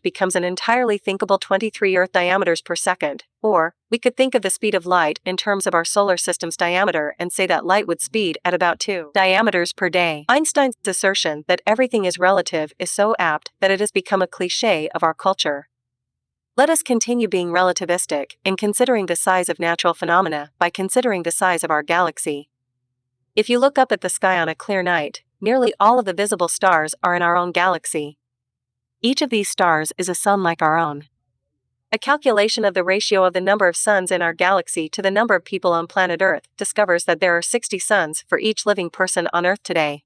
becomes an entirely thinkable 23 Earth diameters per second, or, we could think of the speed of light in terms of our solar system's diameter and say that light would speed at about 2 diameters per day. Einstein's assertion that everything is relative is so apt that it has become a cliché of our culture. Let us continue being relativistic in considering the size of natural phenomena by considering the size of our galaxy. If you look up at the sky on a clear night, nearly all of the visible stars are in our own galaxy. Each of these stars is a sun like our own. A calculation of the ratio of the number of suns in our galaxy to the number of people on planet Earth discovers that there are 60 suns for each living person on Earth today.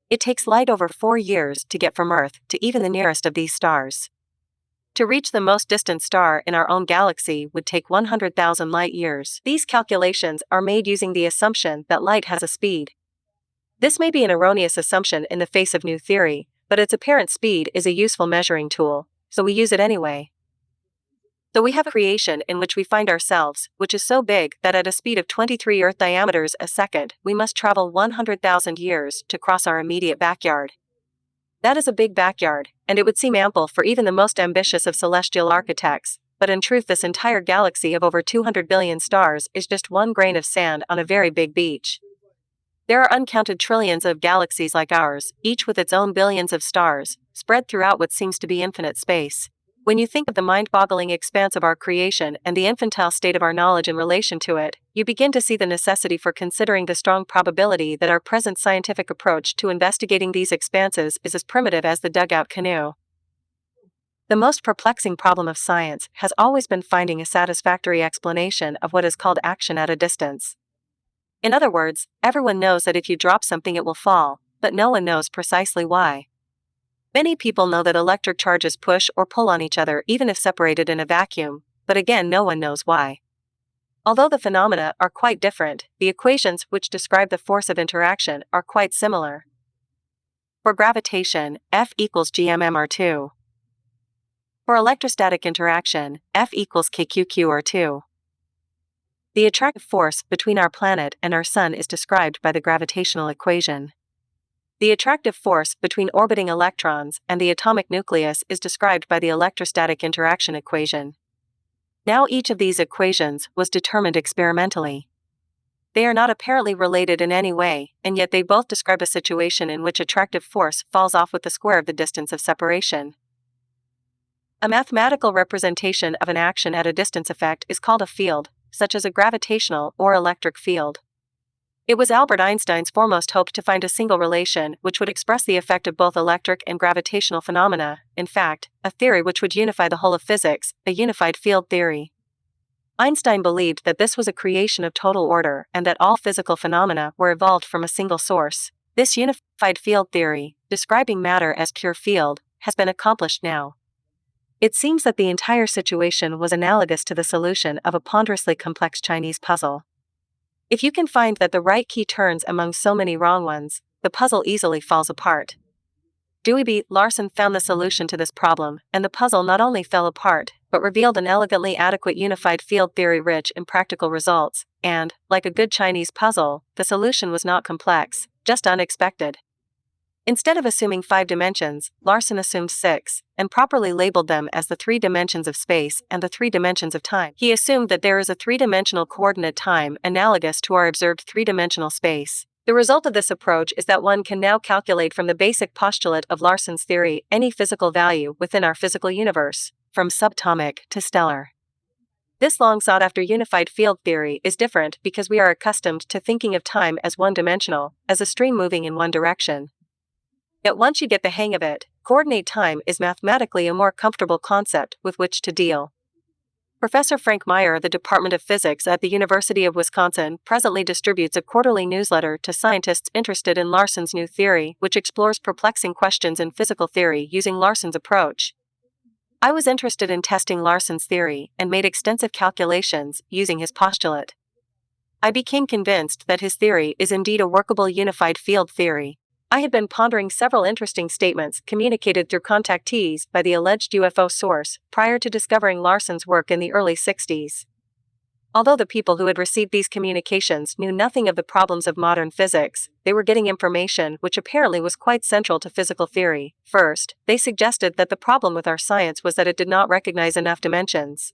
It takes light over 4 years to get from Earth to even the nearest of these stars. To reach the most distant star in our own galaxy would take 100,000 light years. These calculations are made using the assumption that light has a speed. This may be an erroneous assumption in the face of new theory, but its apparent speed is a useful measuring tool, so we use it anyway. So we have a creation in which we find ourselves, which is so big that at a speed of 23 Earth diameters a second, we must travel 100,000 years to cross our immediate backyard. That is a big backyard, and it would seem ample for even the most ambitious of celestial architects, but in truth this entire galaxy of over 200 billion stars is just one grain of sand on a very big beach. There are uncounted trillions of galaxies like ours, each with its own billions of stars, spread throughout what seems to be infinite space. When you think of the mind-boggling expanse of our creation and the infantile state of our knowledge in relation to it, you begin to see the necessity for considering the strong probability that our present scientific approach to investigating these expanses is as primitive as the dugout canoe. The most perplexing problem of science has always been finding a satisfactory explanation of what is called action at a distance. In other words, everyone knows that if you drop something it will fall, but no one knows precisely why. Many people know that electric charges push or pull on each other even if separated in a vacuum, but again no one knows why. Although the phenomena are quite different, the equations which describe the force of interaction are quite similar. For gravitation, F equals gmmr2. For electrostatic interaction, F equals kqqr2. The attractive force between our planet and our sun is described by the gravitational equation. The attractive force between orbiting electrons and the atomic nucleus is described by the electrostatic interaction equation. Now each of these equations was determined experimentally. They are not apparently related in any way, and yet they both describe a situation in which attractive force falls off with the square of the distance of separation. A mathematical representation of an action at a distance effect is called a field, such as a gravitational or electric field. It was Albert Einstein's foremost hope to find a single relation which would express the effect of both electric and gravitational phenomena, in fact, a theory which would unify the whole of physics, a unified field theory. Einstein believed that this was a creation of total order and that all physical phenomena were evolved from a single source. This unified field theory, describing matter as pure field, has been accomplished now. It seems that the entire situation was analogous to the solution of a ponderously complex Chinese puzzle. If you can find that the right key turns among so many wrong ones, the puzzle easily falls apart. Dewey B. Larson found the solution to this problem, and the puzzle not only fell apart, but revealed an elegantly adequate unified field theory rich in practical results, and, like a good Chinese puzzle, the solution was not complex, just unexpected. Instead of assuming 5 dimensions, Larson assumed 6, and properly labeled them as the 3 dimensions of space and the 3 dimensions of time. He assumed that there is a 3-dimensional coordinate time analogous to our observed 3-dimensional space. The result of this approach is that one can now calculate from the basic postulate of Larson's theory any physical value within our physical universe, from subatomic to stellar. This long-sought-after unified field theory is different because we are accustomed to thinking of time as one-dimensional, as a stream moving in one direction. Yet once you get the hang of it, coordinate time is mathematically a more comfortable concept with which to deal. Professor Frank Meyer of the Department of Physics at the University of Wisconsin presently distributes a quarterly newsletter to scientists interested in Larson's new theory, which explores perplexing questions in physical theory using Larson's approach. I was interested in testing Larson's theory and made extensive calculations using his postulate. I became convinced that his theory is indeed a workable unified field theory. I had been pondering several interesting statements communicated through contactees by the alleged UFO source prior to discovering Larson's work in the early 60s. Although the people who had received these communications knew nothing of the problems of modern physics, they were getting information which apparently was quite central to physical theory. First, they suggested that the problem with our science was that it did not recognize enough dimensions.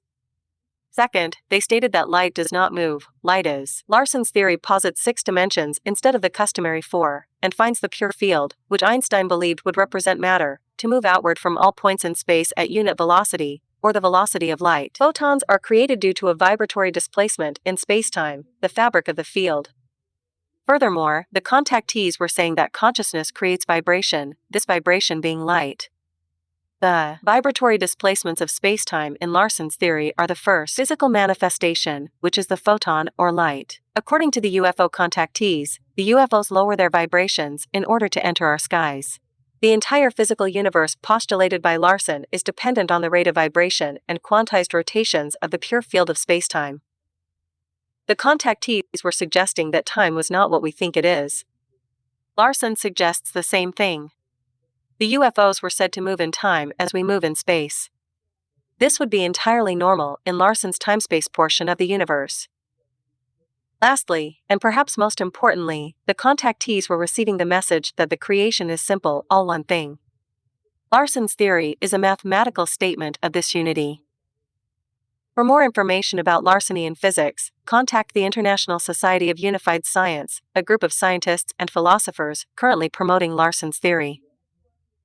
Second, they stated that light does not move, light is. Larson's theory posits 6 dimensions instead of the customary 4, and finds the pure field, which Einstein believed would represent matter, to move outward from all points in space at unit velocity, or the velocity of light. Photons are created due to a vibratory displacement in spacetime, the fabric of the field. Furthermore, the contactees were saying that consciousness creates vibration, this vibration being light. The vibratory displacements of spacetime in Larson's theory are the first physical manifestation, which is the photon or light. According to the UFO contactees, the UFOs lower their vibrations in order to enter our skies. The entire physical universe postulated by Larson is dependent on the rate of vibration and quantized rotations of the pure field of spacetime. The contactees were suggesting that time was not what we think it is. Larson suggests the same thing. The UFOs were said to move in time as we move in space. This would be entirely normal in Larson's time-space portion of the universe. Lastly, and perhaps most importantly, the contactees were receiving the message that the creation is simple, all one thing. Larson's theory is a mathematical statement of this unity. For more information about Larsonian physics, contact the International Society of Unified Science, a group of scientists and philosophers currently promoting Larson's theory.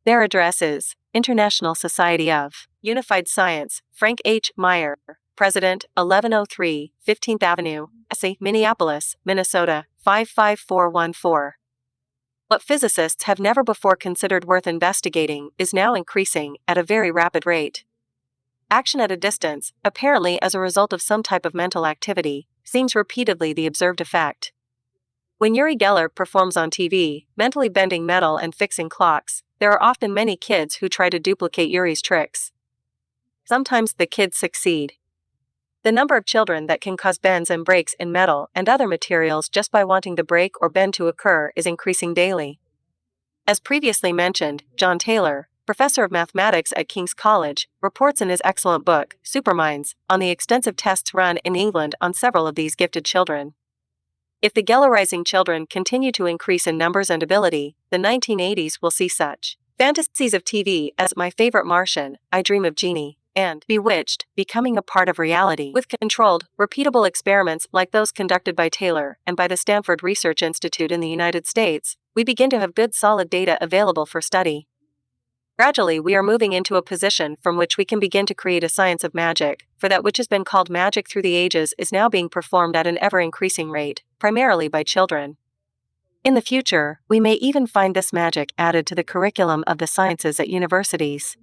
Their address is International Society of Unified Science, Frank H. Meyer, President, 1103, 15th Avenue, Minneapolis, Minnesota, 55414. What physicists have never before considered worth investigating is now increasing at a very rapid rate. Action at a distance, apparently as a result of some type of mental activity, seems repeatedly the observed effect. When Uri Geller performs on TV, mentally bending metal and fixing clocks, there are often many kids who try to duplicate Uri's tricks. Sometimes the kids succeed. The number of children that can cause bends and breaks in metal and other materials just by wanting the break or bend to occur is increasing daily. As previously mentioned, John Taylor, professor of mathematics at King's College, reports in his excellent book, Superminds, on the extensive tests run in England on several of these gifted children. If the Gellerizing children continue to increase in numbers and ability, the 1980s will see such fantasies of TV as My Favorite Martian, I Dream of Jeannie, and Bewitched becoming a part of reality. With controlled, repeatable experiments like those conducted by Taylor and by the Stanford Research Institute in the United States, we begin to have good solid data available for study. Gradually, we are moving into a position from which we can begin to create a science of magic, for that which has been called magic through the ages is now being performed at an ever-increasing rate, primarily by children. In the future, we may even find this magic added to the curriculum of the sciences at universities.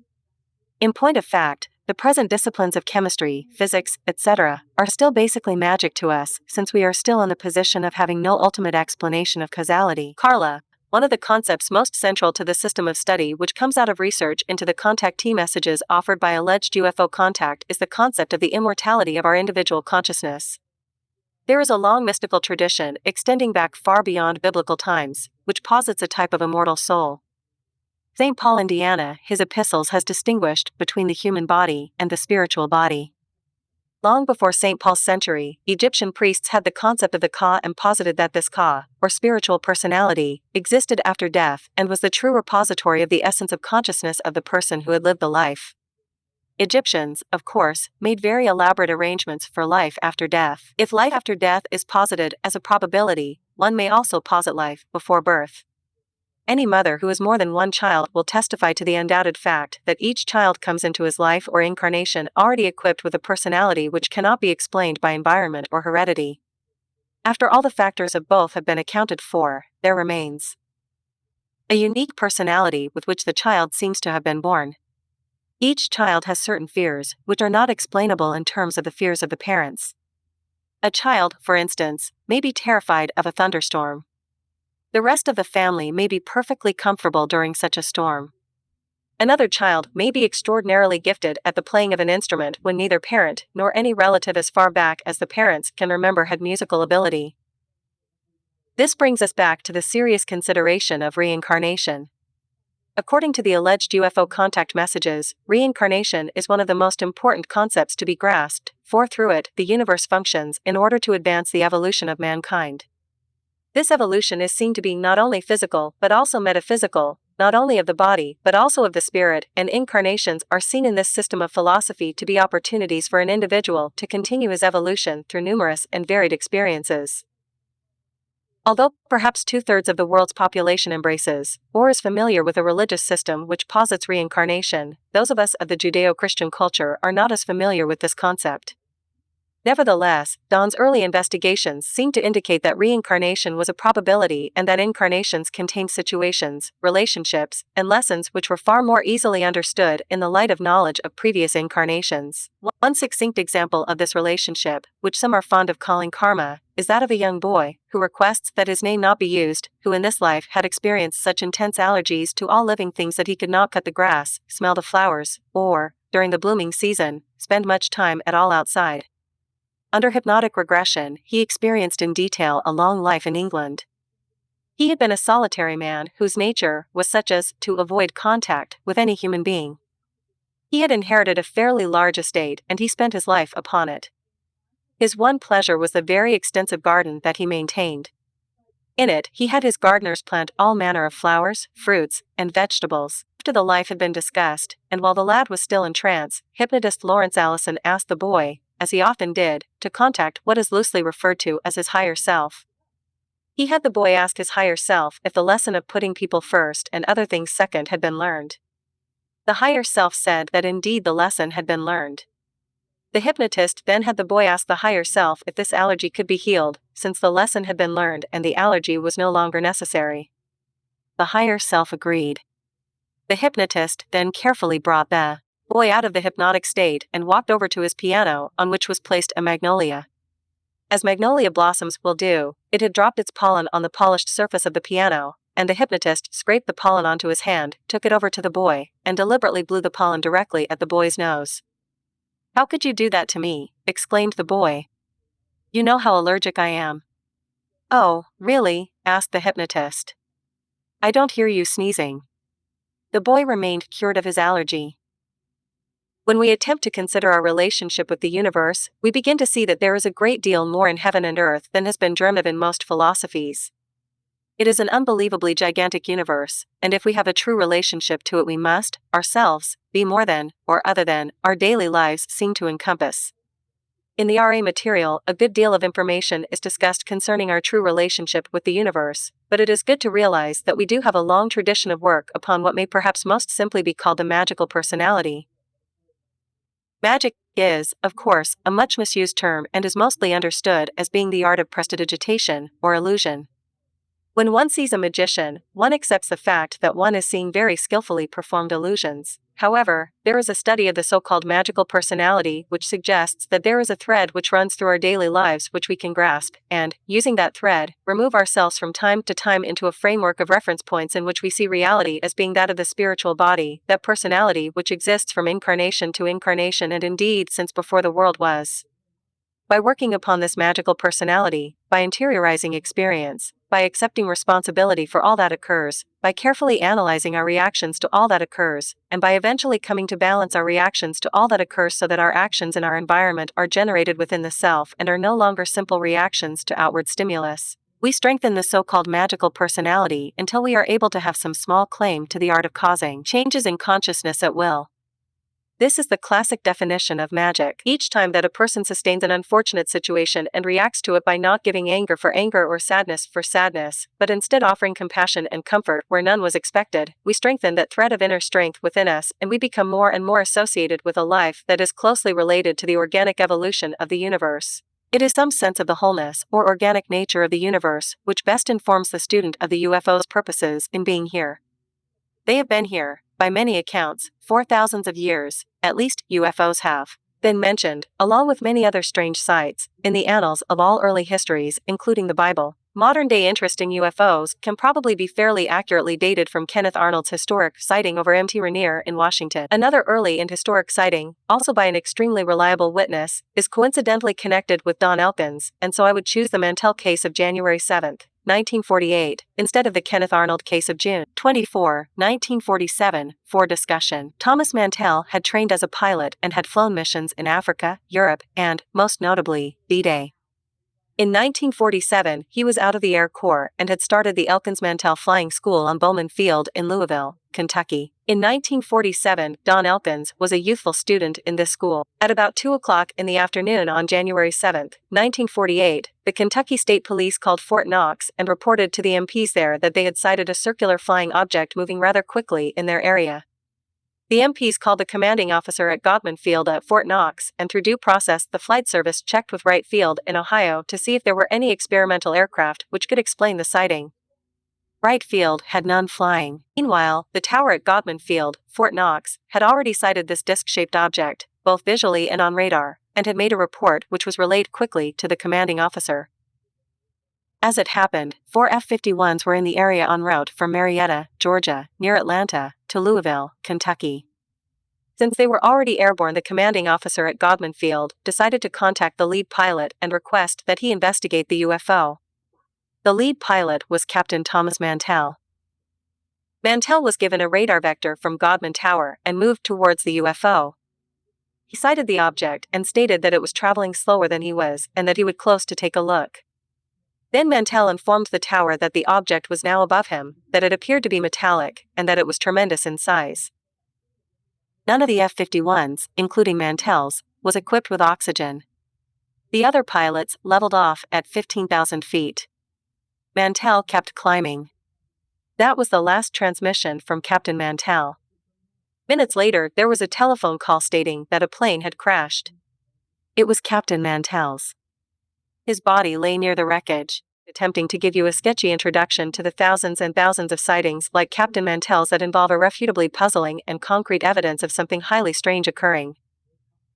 In point of fact, the present disciplines of chemistry, physics, etc., are still basically magic to us, since we are still in the position of having no ultimate explanation of causality. Carla, one of the concepts most central to the system of study which comes out of research into the contactee messages offered by alleged UFO contact is the concept of the immortality of our individual consciousness. There is a long mystical tradition extending back far beyond biblical times, which posits a type of immortal soul. St. Paul, Indiana, his epistles has distinguished between the human body and the spiritual body. Long before St. Paul's century, Egyptian priests had the concept of the Ka and posited that this Ka, or spiritual personality, existed after death and was the true repository of the essence of consciousness of the person who had lived the life. Egyptians, of course, made very elaborate arrangements for life after death. If life after death is posited as a probability, one may also posit life before birth. Any mother who has more than one child will testify to the undoubted fact that each child comes into his life or incarnation already equipped with a personality which cannot be explained by environment or heredity. After all the factors of both have been accounted for, there remains a unique personality with which the child seems to have been born. Each child has certain fears, which are not explainable in terms of the fears of the parents. A child, for instance, may be terrified of a thunderstorm. The rest of the family may be perfectly comfortable during such a storm. Another child may be extraordinarily gifted at the playing of an instrument when neither parent nor any relative as far back as the parents can remember had musical ability. This brings us back to the serious consideration of reincarnation. According to the alleged UFO contact messages, reincarnation is one of the most important concepts to be grasped, for through it, the universe functions in order to advance the evolution of mankind. This evolution is seen to be not only physical but also metaphysical, not only of the body but also of the spirit, and incarnations are seen in this system of philosophy to be opportunities for an individual to continue his evolution through numerous and varied experiences. Although perhaps 2/3 of the world's population embraces, or is familiar with a religious system which posits reincarnation, those of us of the Judeo-Christian culture are not as familiar with this concept. Nevertheless, Don's early investigations seem to indicate that reincarnation was a probability and that incarnations contained situations, relationships, and lessons which were far more easily understood in the light of knowledge of previous incarnations. One succinct example of this relationship, which some are fond of calling karma, is that of a young boy who requests that his name not be used, who in this life had experienced such intense allergies to all living things that he could not cut the grass, smell the flowers, or, during the blooming season, spend much time at all outside. Under hypnotic regression, he experienced in detail a long life in England. He had been a solitary man whose nature was such as to avoid contact with any human being. He had inherited a fairly large estate and he spent his life upon it. His one pleasure was the very extensive garden that he maintained. In it, he had his gardeners plant all manner of flowers, fruits, and vegetables. After the life had been discussed, and while the lad was still in trance, hypnotist Lawrence Allison asked the boy, as he often did, to contact what is loosely referred to as his higher self. He had the boy ask his higher self if the lesson of putting people first and other things second had been learned. The higher self said that indeed the lesson had been learned. The hypnotist then had the boy ask the higher self if this allergy could be healed, since the lesson had been learned and the allergy was no longer necessary. The higher self agreed. The hypnotist then carefully brought the boy out of the hypnotic state and walked over to his piano, on which was placed a magnolia. As magnolia blossoms will do, it had dropped its pollen on the polished surface of the piano, and the hypnotist scraped the pollen onto his hand, took it over to the boy, and deliberately blew the pollen directly at the boy's nose. "How could you do that to me?" exclaimed the boy. "You know how allergic I am." "Oh, really?" asked the hypnotist. "I don't hear you sneezing." The boy remained cured of his allergy. When we attempt to consider our relationship with the universe, we begin to see that there is a great deal more in heaven and earth than has been dreamed of in most philosophies. It is an unbelievably gigantic universe, and if we have a true relationship to it we must, ourselves, be more than, or other than, our daily lives seem to encompass. In the RA material, a good deal of information is discussed concerning our true relationship with the universe, but it is good to realize that we do have a long tradition of work upon what may perhaps most simply be called the magical personality. Magic is, of course, a much misused term and is mostly understood as being the art of prestidigitation, or illusion. When one sees a magician, one accepts the fact that one is seeing very skillfully performed illusions. However, there is a study of the so-called magical personality which suggests that there is a thread which runs through our daily lives which we can grasp, and, using that thread, remove ourselves from time to time into a framework of reference points in which we see reality as being that of the spiritual body, that personality which exists from incarnation to incarnation and indeed since before the world was. By working upon this magical personality, by interiorizing experience, by accepting responsibility for all that occurs, by carefully analyzing our reactions to all that occurs, and by eventually coming to balance our reactions to all that occurs so that our actions in our environment are generated within the self and are no longer simple reactions to outward stimulus, we strengthen the so-called magical personality until we are able to have some small claim to the art of causing changes in consciousness at will. This is the classic definition of magic. Each time that a person sustains an unfortunate situation and reacts to it by not giving anger for anger or sadness for sadness, but instead offering compassion and comfort where none was expected, we strengthen that thread of inner strength within us and we become more and more associated with a life that is closely related to the organic evolution of the universe. It is some sense of the wholeness or organic nature of the universe which best informs the student of the UFO's purposes in being here. They have been here, by many accounts, for thousands of years, at least UFOs have been mentioned, along with many other strange sights, in the annals of all early histories, including the Bible. Modern-day interest in UFOs can probably be fairly accurately dated from Kenneth Arnold's historic sighting over Mt. Rainier in Washington. Another early and historic sighting, also by an extremely reliable witness, is coincidentally connected with Don Elkins, and so I would choose the Mantell case of January 7, 1948, instead of the Kenneth Arnold case of June 24, 1947, for discussion. Thomas Mantell had trained as a pilot and had flown missions in Africa, Europe, and, most notably, D-Day. In 1947, he was out of the Air Corps and had started the Elkins Mantell Flying School on Bowman Field in Louisville, Kentucky. In 1947, Don Elkins was a youthful student in this school. At about 2 o'clock in the afternoon on January 7, 1948, the Kentucky State Police called Fort Knox and reported to the MPs there that they had sighted a circular flying object moving rather quickly in their area. The MPs called the commanding officer at Godman Field at Fort Knox, and through due process the Flight Service checked with Wright Field in Ohio to see if there were any experimental aircraft which could explain the sighting. Wright Field had none flying. Meanwhile, the tower at Godman Field, Fort Knox, had already sighted this disc-shaped object, both visually and on radar, and had made a report which was relayed quickly to the commanding officer. As it happened, 4 F-51s were in the area en route from Marietta, Georgia, near Atlanta, to Louisville, Kentucky. Since they were already airborne, the commanding officer at Godman Field decided to contact the lead pilot and request that he investigate the UFO. The lead pilot was Captain Thomas Mantell. Mantell was given a radar vector from Godman Tower and moved towards the UFO. He sighted the object and stated that it was traveling slower than he was and that he would close to take a look. Then Mantell informed the tower that the object was now above him, that it appeared to be metallic, and that it was tremendous in size. None of the F-51s, including Mantell's, was equipped with oxygen. The other pilots leveled off at 15,000 feet. Mantell kept climbing. That was the last transmission from Captain Mantell. Minutes later, there was a telephone call stating that a plane had crashed. It was Captain Mantell's. His body lay near the wreckage, attempting to give you a sketchy introduction to the thousands and thousands of sightings like Captain Mantell's that involve irrefutably puzzling and concrete evidence of something highly strange occurring.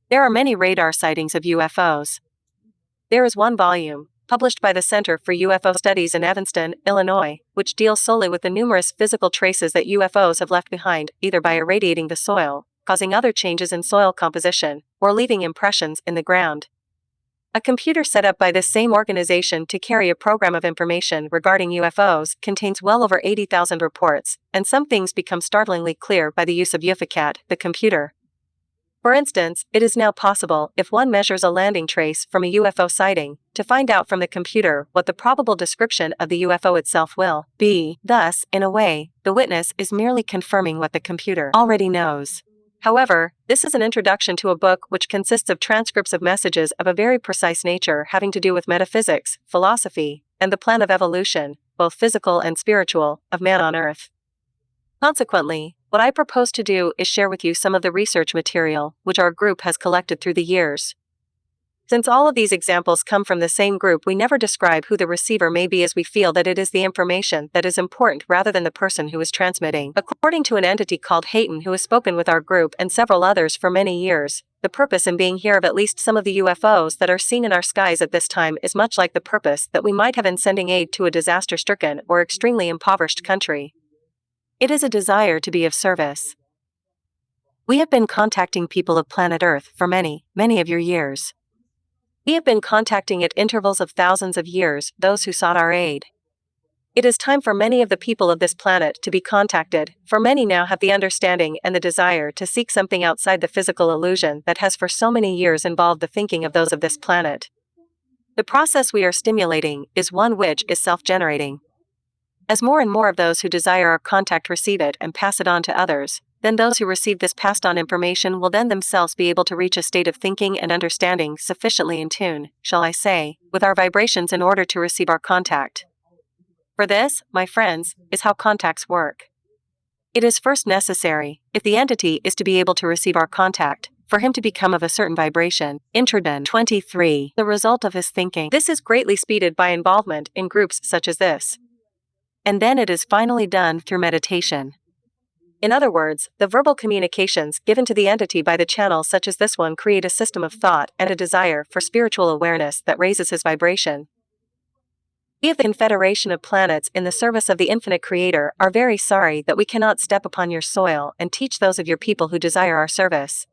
There are many radar sightings of UFOs. There is one volume, published by the Center for UFO Studies in Evanston, Illinois, which deals solely with the numerous physical traces that UFOs have left behind, either by irradiating the soil, causing other changes in soil composition, or leaving impressions in the ground. A computer set up by this same organization to carry a program of information regarding UFOs contains well over 80,000 reports, and some things become startlingly clear by the use of UFOCAT, the computer. For instance, it is now possible, if one measures a landing trace from a UFO sighting, to find out from the computer what the probable description of the UFO itself will be. Thus, in a way, the witness is merely confirming what the computer already knows. However, this is an introduction to a book which consists of transcripts of messages of a very precise nature having to do with metaphysics, philosophy, and the plan of evolution, both physical and spiritual, of man on Earth. Consequently, what I propose to do is share with you some of the research material which our group has collected through the years. Since all of these examples come from the same group, we never describe who the receiver may be, as we feel that it is the information that is important rather than the person who is transmitting. According to an entity called Hayton who has spoken with our group and several others for many years, the purpose in being here of at least some of the UFOs that are seen in our skies at this time is much like the purpose that we might have in sending aid to a disaster-stricken or extremely impoverished country. It is a desire to be of service. We have been contacting people of planet Earth for many, many of your years. We have been contacting at intervals of thousands of years those who sought our aid. It is time for many of the people of this planet to be contacted, for many now have the understanding and the desire to seek something outside the physical illusion that has for so many years involved the thinking of those of this planet. The process we are stimulating is one which is self-generating. As more and more of those who desire our contact receive it and pass it on to others, then those who receive this passed on information will then themselves be able to reach a state of thinking and understanding sufficiently in tune, shall I say, with our vibrations in order to receive our contact. For this, my friends, is how contacts work. It is first necessary, if the entity is to be able to receive our contact, for him to become of a certain vibration. Introden 23. The result of his thinking. This is greatly speeded by involvement in groups such as this. And then it is finally done through meditation. In other words, the verbal communications given to the entity by the channel such as this one create a system of thought and a desire for spiritual awareness that raises his vibration. We of the Confederation of Planets in the service of the Infinite Creator are very sorry that we cannot step upon your soil and teach those of your people who desire our service.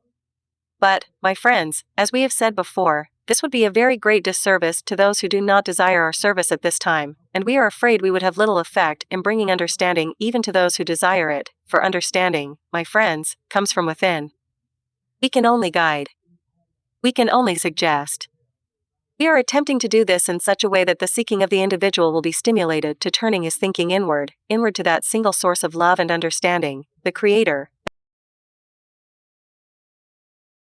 But, my friends, as we have said before, This would be a very great disservice to those who do not desire our service at this time, and we are afraid we would have little effect in bringing understanding even to those who desire it, for understanding, my friends, comes from within. We can only guide. We can only suggest. We are attempting to do this in such a way that the seeking of the individual will be stimulated to turning his thinking inward to that single source of love and understanding, the Creator,